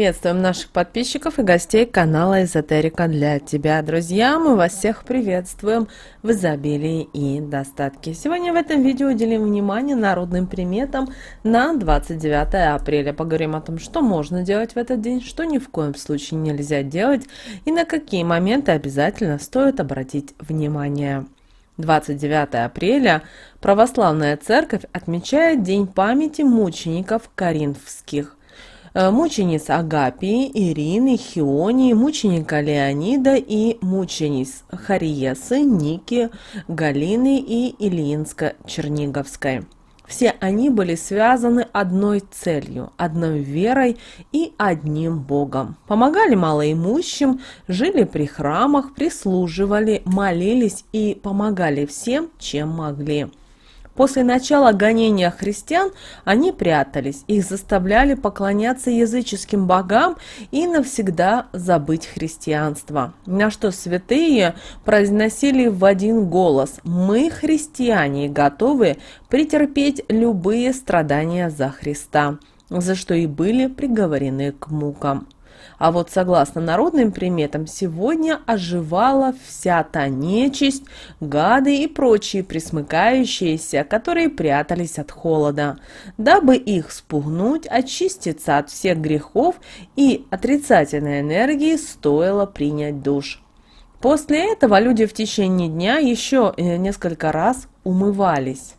Приветствуем наших подписчиков и гостей канала Эзотерика для тебя. Друзья, мы вас всех приветствуем в изобилии и достатке. Сегодня в этом видео уделим внимание народным приметам на 29 апреля. Поговорим о том, что можно делать в этот день, что ни в коем случае нельзя делать и на какие моменты обязательно стоит обратить внимание. 29 апреля Православная Церковь отмечает День памяти мучеников коринфских. Мучениц Агапии, Ирины, Хионии, мученика Леонида и мучениц Хариесы, Ники, Галины и Ильинско-Черниговской. Все они были связаны одной целью, одной верой и одним Богом. Помогали малоимущим, жили при храмах, прислуживали, молились и помогали всем, чем могли. После начала гонения христиан они прятались, их заставляли поклоняться языческим богам и навсегда забыть христианство. На что святые произносили в один голос: «Мы, христиане, готовы претерпеть любые страдания за Христа», за что и были приговорены к мукам. А вот согласно народным приметам, сегодня оживала вся та нечисть, гады и прочие пресмыкающиеся, которые прятались от холода. Дабы их спугнуть, очиститься от всех грехов и отрицательной энергии, стоило принять душ. После этого люди в течение дня еще несколько раз умывались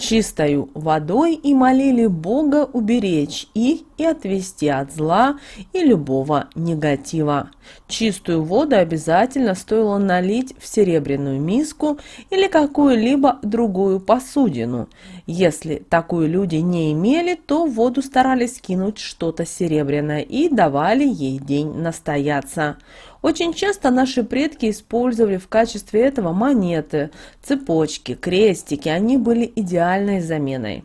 чистою водой и молили Бога уберечь их и отвести от зла и любого негатива. Чистую воду обязательно стоило налить в серебряную миску или какую-либо другую посудину. Если такую люди не имели, то в воду старались кинуть что-то серебряное и давали ей день настояться. Очень часто наши предки использовали в качестве этого монеты, цепочки, крестики. Они были идеальной заменой.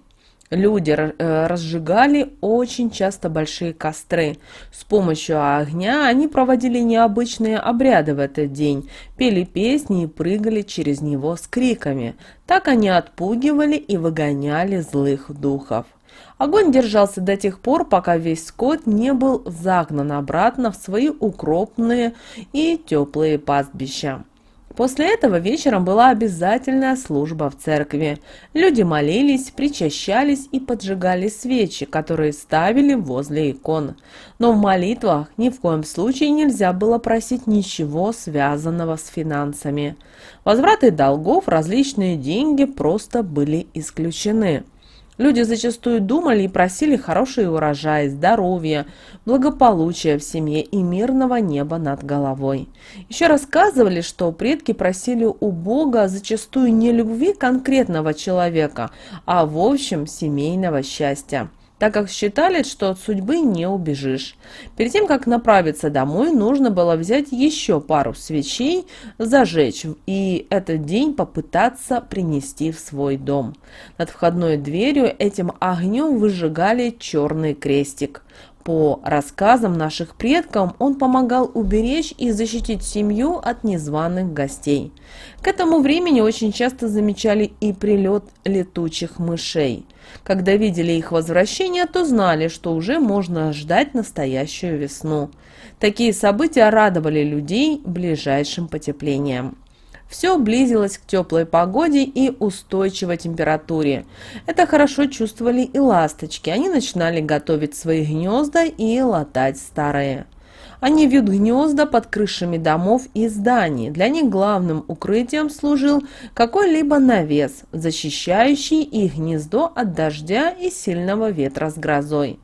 Люди разжигали очень часто большие костры. С помощью огня они проводили необычные обряды в этот день, пели песни и прыгали через него с криками. Так они отпугивали и выгоняли злых духов. Огонь держался до тех пор, пока весь скот не был загнан обратно в свои укропные и теплые пастбища. После этого вечером была обязательная служба в церкви. Люди молились, причащались и поджигали свечи, которые ставили возле икон. Но в молитвах ни в коем случае нельзя было просить ничего, связанного с финансами. Возвраты долгов, различные деньги просто были исключены. Люди зачастую думали и просили хороший урожай, здоровья, благополучия в семье и мирного неба над головой. Еще рассказывали, что предки просили у Бога зачастую не любви конкретного человека, а в общем семейного счастья, так как считали, что от судьбы не убежишь. Перед тем, как направиться домой, нужно было взять еще пару свечей, зажечь и этот день попытаться принести в свой дом. Над входной дверью этим огнем выжигали черный крестик. По рассказам наших предков, он помогал уберечь и защитить семью от незваных гостей. К этому времени очень часто замечали и прилет летучих мышей. Когда видели их возвращение, то знали, что уже можно ждать настоящую весну. Такие события радовали людей ближайшим потеплением. Все близилось к теплой погоде и устойчивой температуре. Это хорошо чувствовали и ласточки. Они начинали готовить свои гнезда и латать старые. Они вьют гнезда под крышами домов и зданий. Для них главным укрытием служил какой-либо навес, защищающий их гнездо от дождя и сильного ветра с грозой.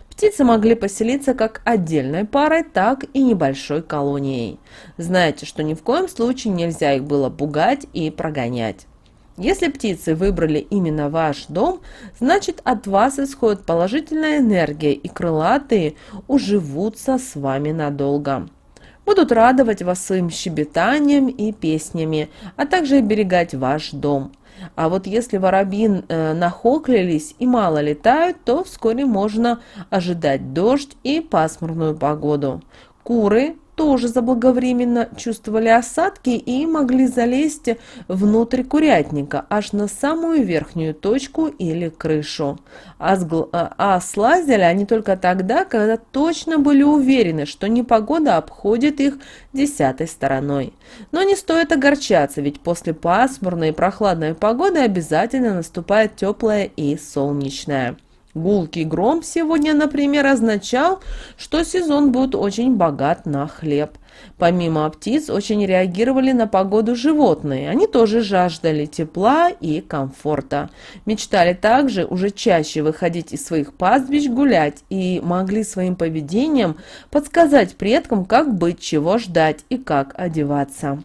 Птицы могли поселиться как отдельной парой, так и небольшой колонией. Знаете, что ни в коем случае нельзя их было пугать и прогонять. Если птицы выбрали именно ваш дом, значит, от вас исходит положительная энергия, и крылатые уживутся с вами надолго. Будут радовать вас своим щебетанием и песнями, а также оберегать ваш дом. А вот если воробьи нахохлились и мало летают, то вскоре можно ожидать дождь и пасмурную погоду. Куры тоже заблаговременно чувствовали осадки и могли залезть внутрь курятника, аж на самую верхнюю точку или крышу. А слазили они только тогда, когда точно были уверены, что непогода обходит их 10-й стороной. Но не стоит огорчаться, ведь после пасмурной и прохладной погоды обязательно наступает теплая и солнечная. Гулкий гром сегодня, например, означал, что сезон будет очень богат на хлеб. Помимо птиц, очень реагировали на погоду животные. Они тоже жаждали тепла и комфорта. Мечтали также уже чаще выходить из своих пастбищ гулять и могли своим поведением подсказать предкам, как быть, чего ждать и как одеваться.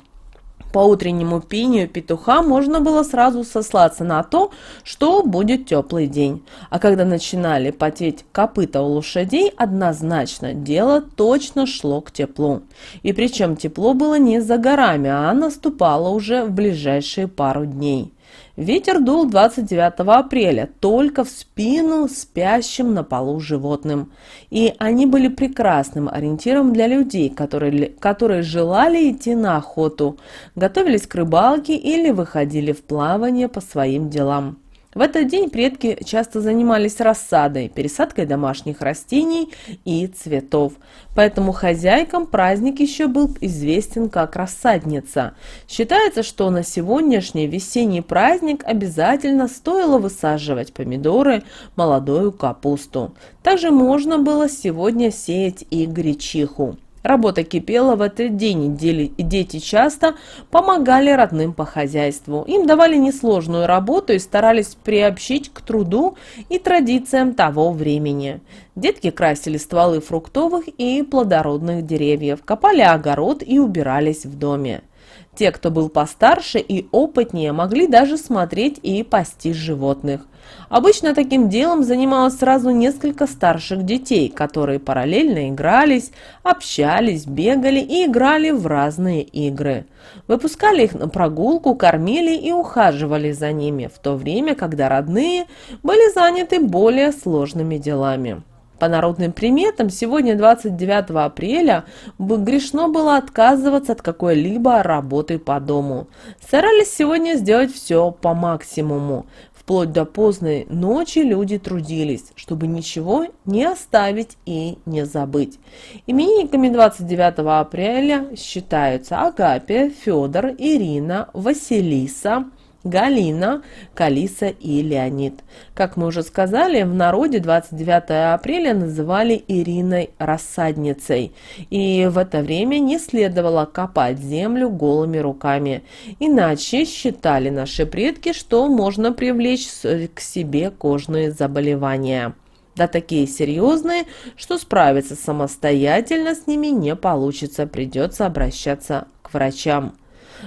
По утреннему пению петуха можно было сразу сослаться на то, что будет теплый день. А когда начинали потеть копыта у лошадей, однозначно дело точно шло к теплу. И причем тепло было не за горами, а наступало уже в ближайшие пару дней. Ветер дул 29 апреля только в спину спящим на полу животным. И они были прекрасным ориентиром для людей, которые желали идти на охоту, готовились к рыбалке или выходили в плавание по своим делам. В этот день предки часто занимались рассадой, пересадкой домашних растений и цветов. Поэтому хозяйкам праздник еще был известен как рассадница. Считается, что на сегодняшний весенний праздник обязательно стоило высаживать помидоры, молодую капусту. Также можно было сегодня сеять и гречиху. Работа кипела в этот день, и дети часто помогали родным по хозяйству. Им давали несложную работу и старались приобщить к труду и традициям того времени. Детки красили стволы фруктовых и плодородных деревьев, копали огород и убирались в доме. Те, кто был постарше и опытнее, могли даже смотреть и пасти животных. Обычно таким делом занималось сразу несколько старших детей, которые параллельно игрались, общались, бегали и играли в разные игры. Выпускали их на прогулку, кормили и ухаживали за ними, в то время, когда родные были заняты более сложными делами. По народным приметам, сегодня, 29 апреля, грешно было отказываться от какой-либо работы по дому. Старались сегодня сделать все по максимуму. Вплоть до поздней ночи люди трудились, чтобы ничего не оставить и не забыть. Именинниками 29 апреля считаются Агапия, Федор, Ирина, Василиса, Галина, Калиса и Леонид. Как мы уже сказали, в народе 29 апреля называли Ириной рассадницей, и в это время не следовало копать землю голыми руками, иначе считали наши предки, что можно привлечь к себе кожные заболевания. Да такие серьезные, что справиться самостоятельно с ними не получится, придется обращаться к врачам.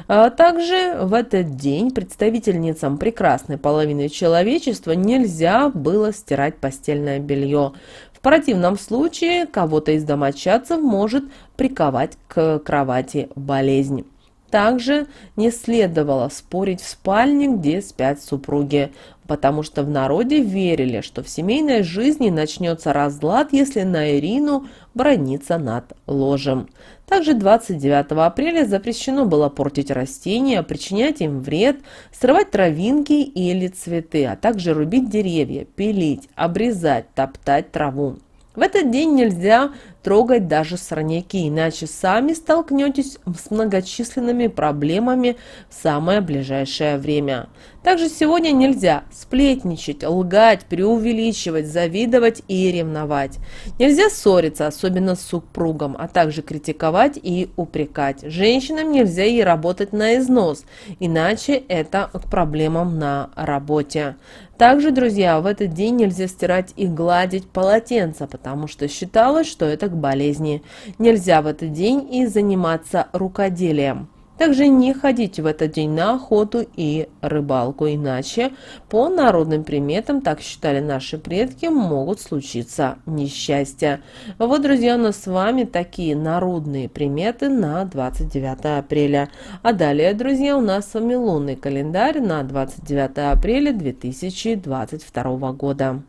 Также в этот день представительницам прекрасной половины человечества нельзя было стирать постельное белье. В противном случае кого-то из домочадцев может приковать к кровати болезнь. Также не следовало спорить в спальне, где спят супруги, потому что в народе верили, что в семейной жизни начнется разлад, если на Ирину браниться над ложем. Также 29 апреля запрещено было портить растения, причинять им вред, срывать травинки или цветы, а также рубить деревья, пилить, обрезать, топтать траву. В этот день нельзя трогать даже сорняки, иначе сами столкнетесь с многочисленными проблемами в самое ближайшее время. Также сегодня нельзя сплетничать, лгать, преувеличивать, завидовать и ревновать. Нельзя ссориться, особенно с супругом, а также критиковать и упрекать. Женщинам нельзя и работать на износ, иначе это к проблемам на работе. Также, друзья, в этот день нельзя стирать и гладить полотенца, потому что считалось, что это к болезни. Нельзя в этот день и заниматься рукоделием. Также не ходите в этот день на охоту и рыбалку, иначе по народным приметам, так считали наши предки, могут случиться несчастья. Вот, друзья, у нас с вами такие народные приметы на 29 апреля. А далее, друзья, у нас с вами лунный календарь на 29 апреля 2022 года.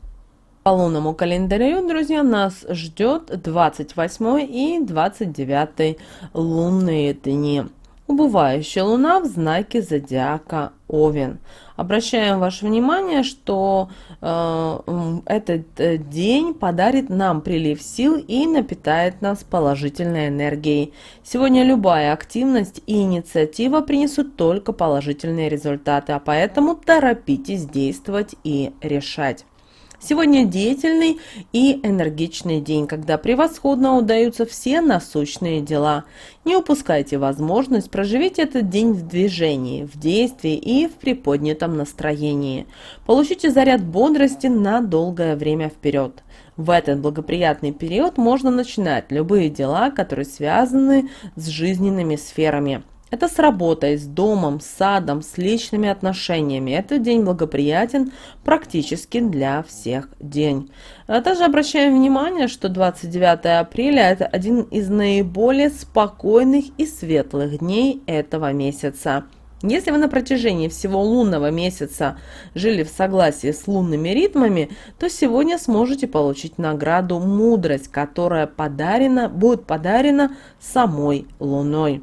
По лунному календарю, друзья, нас ждет 28 и 29 лунные дни. Убывающая луна в знаке зодиака Овен. Обращаем ваше внимание, что этот день подарит нам прилив сил и напитает нас положительной энергией. Сегодня любая активность и инициатива принесут только положительные результаты, а поэтому торопитесь действовать и решать. Сегодня деятельный и энергичный день, когда превосходно удаются все насущные дела. Не упускайте возможность проживить этот день в движении, в действии и в приподнятом настроении. Получите заряд бодрости на долгое время вперед. В этот благоприятный период можно начинать любые дела, которые связаны с жизненными сферами. Это с работой, с домом, с садом, с личными отношениями. Этот день благоприятен практически для всех день. Также обращаем внимание, что 29 апреля – это один из наиболее спокойных и светлых дней этого месяца. Если вы на протяжении всего лунного месяца жили в согласии с лунными ритмами, то сегодня сможете получить награду «Мудрость», которая будет подарена самой Луной.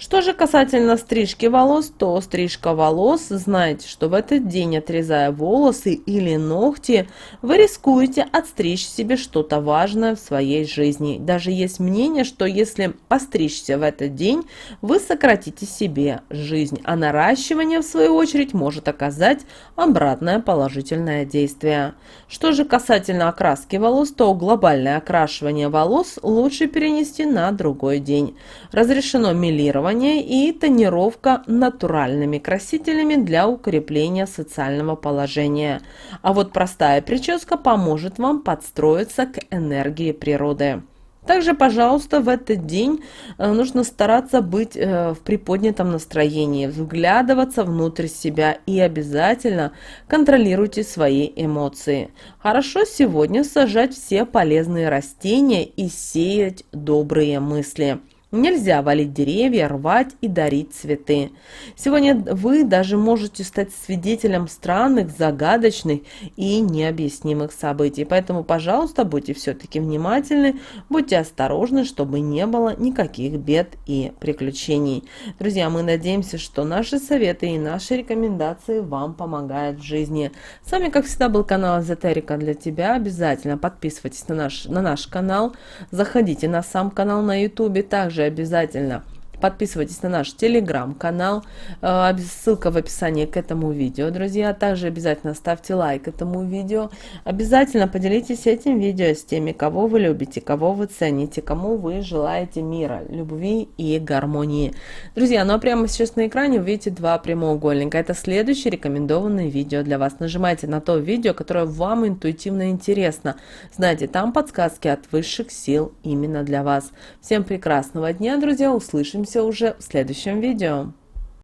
Что же касательно стрижки волос, то стрижка волос, знайте, что в этот день, отрезая волосы или ногти, вы рискуете отстричь себе что-то важное в своей жизни. Даже есть мнение, что если постричься в этот день, вы сократите себе жизнь, а наращивание, в свою очередь, может оказать обратное положительное действие. Что же касательно окраски волос, то глобальное окрашивание волос лучше перенести на другой день. Разрешено мелирование и тонировка натуральными красителями для укрепления социального положения. А вот простая прическа поможет вам подстроиться к энергии природы. Также, пожалуйста, в этот день нужно стараться быть в приподнятом настроении, вглядываться внутрь себя и обязательно контролируйте свои эмоции. Хорошо сегодня сажать все полезные растения и сеять добрые мысли. Нельзя валить деревья, рвать и дарить цветы. Сегодня вы даже можете стать свидетелем странных, загадочных и необъяснимых событий. Поэтому, пожалуйста, будьте все-таки внимательны, будьте осторожны, чтобы не было никаких бед и приключений. Друзья, мы надеемся, что наши советы и наши рекомендации вам помогают в жизни. С вами, как всегда, был канал Эзотерика для тебя. Обязательно подписывайтесь на наш канал, заходите на сам канал на YouTube, также обязательно подписывайтесь на наш телеграм-канал, ссылка в описании к этому видео, друзья. Также обязательно ставьте лайк этому видео. Обязательно поделитесь этим видео с теми, кого вы любите, кого вы цените, кому вы желаете мира, любви и гармонии. Друзья, ну а прямо сейчас на экране вы видите два прямоугольника. Это следующее рекомендованное видео для вас. Нажимайте на то видео, которое вам интуитивно интересно. Знаете, там подсказки от высших сил именно для вас. Всем прекрасного дня, друзья. Услышимся уже в следующем видео.